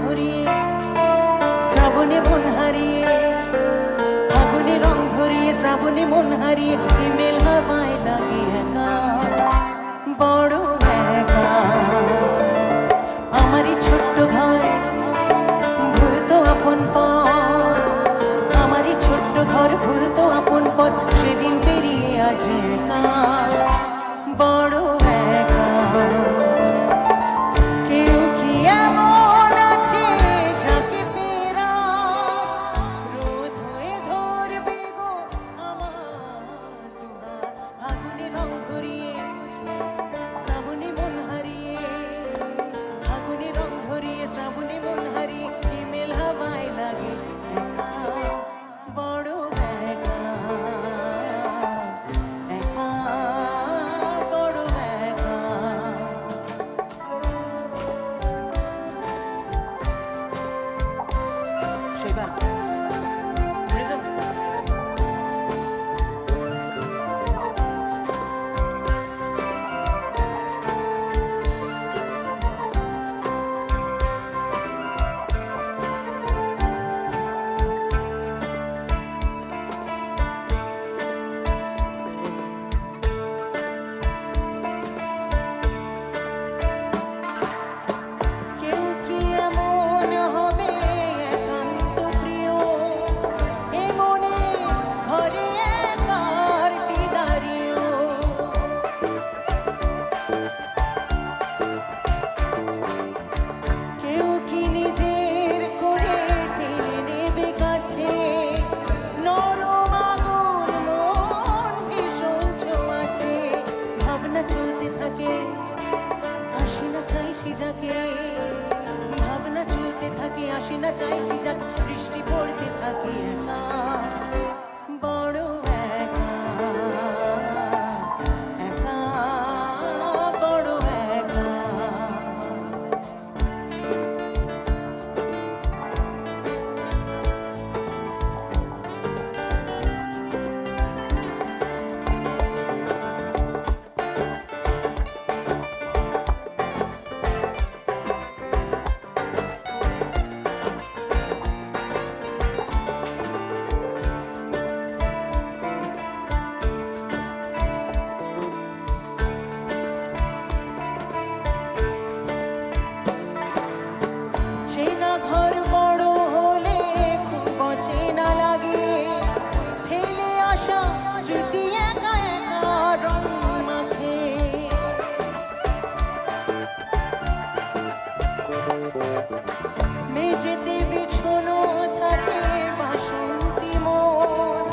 ধরিয়ে শ্রাবণে মন হারিয়ে, ফাগুনে রং ধরিয়ে শ্রাবণে মন হারিয়ে, হিমেল হাওয়ায় লাগে একা, বড় একা। আমারই ছোট্ট ঘর ভুলতো আপন পর, আমারই ছোট্ট ঘর ভুলতো আপন পর, সেদিন পেরিয়ে আজ একা, বড় একা। কেউ কি এমন আছে যাকে পেরা রোদ হয়ে ধরবে গো আমার দুহাত, ফাগুনে রং ধরিয়ে শ্রাবণে মন হারিয়ে, ফাগুনে রং ধরিয়ে শ্রাবণে মন হারিয়ে, হিমেল হাওয়ায় লাগে একা, বড় একা, একা, বড় একা। শৈবাল rhythm। কেউ কি এমন হবে একান্ত প্রিয়, এ মনে ঘরে একারটি দাঁড়িয়েও, কেউ কি নিজের করে টেনে নেবে কাছে, নরম আগুন মন ভীষণ ছোঁয়াচে, ভাবনা চলতে থাকে আসি না চাইছি যাকে, ভাবনা চলতে থাকে আসি না চাইছি যাকে, বৃষ্টি পড়তে থাকে একা, বড় একা, একা, বড় একা। চেনা ঘর বড় হলে খুব অচেনা লাগে, ফেলে আসা স্মৃতি একা একা রং মাখে, মেঝেতে বিছানো থাকে বাসন্তী মন,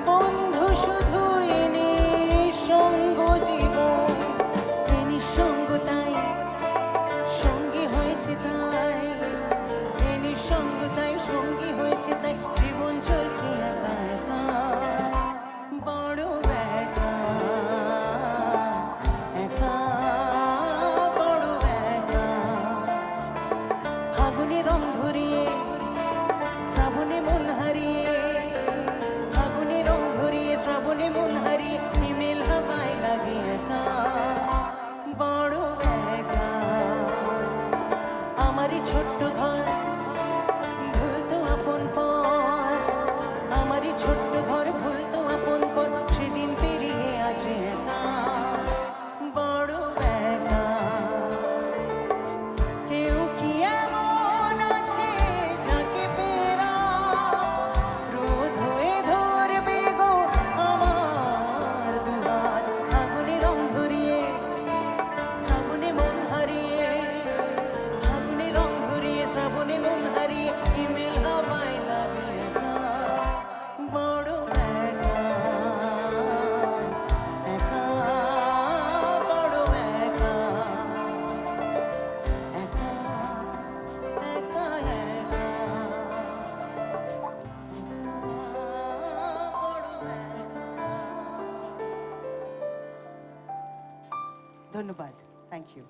বন্ধু শুধুই নিঃসঙ্গ জীবন, এ নিঃসঙ্গতাই সঙ্গী হয়েছে তাই, এ নিঃসঙ্গতাই সঙ্গী হয়েছে তাই, জীবন চলছে একা একা, বড় একা, একা, বড় একা। ফাগুনে রং ধরিয়ে শ্রাবণে মন হারিয়ে, ফাগুনে রং ধরিয়ে শ্রাবণে মন হারিয়ে, হিমেল হাওয়ায় লাগে একা, বড় একা। আমারই ছোট্ট ঘর ভুলতো আপন পর, আমারই ছোট্ট ঘর ভুলতো আপন পর, সেদিন পেরিয়ে আছে একা, বড় একা। কেউ কি এমন আছে যাকে পেরা রোদ হয়ে ধরবে গো আমার দুহাত, ফাগুনে রং ধরিয়ে শ্রাবণে মন হারিয়ে, ফাগুনে রং ধরিয়ে শ্রাবণে মন হারিয়ে, হিমেল হাওয়ায় লাগে একা, বড় একা, একা, বড় একা, একা, একা, একা, বড় একা। ধন্যবাদ, থ্যাংক ইউ।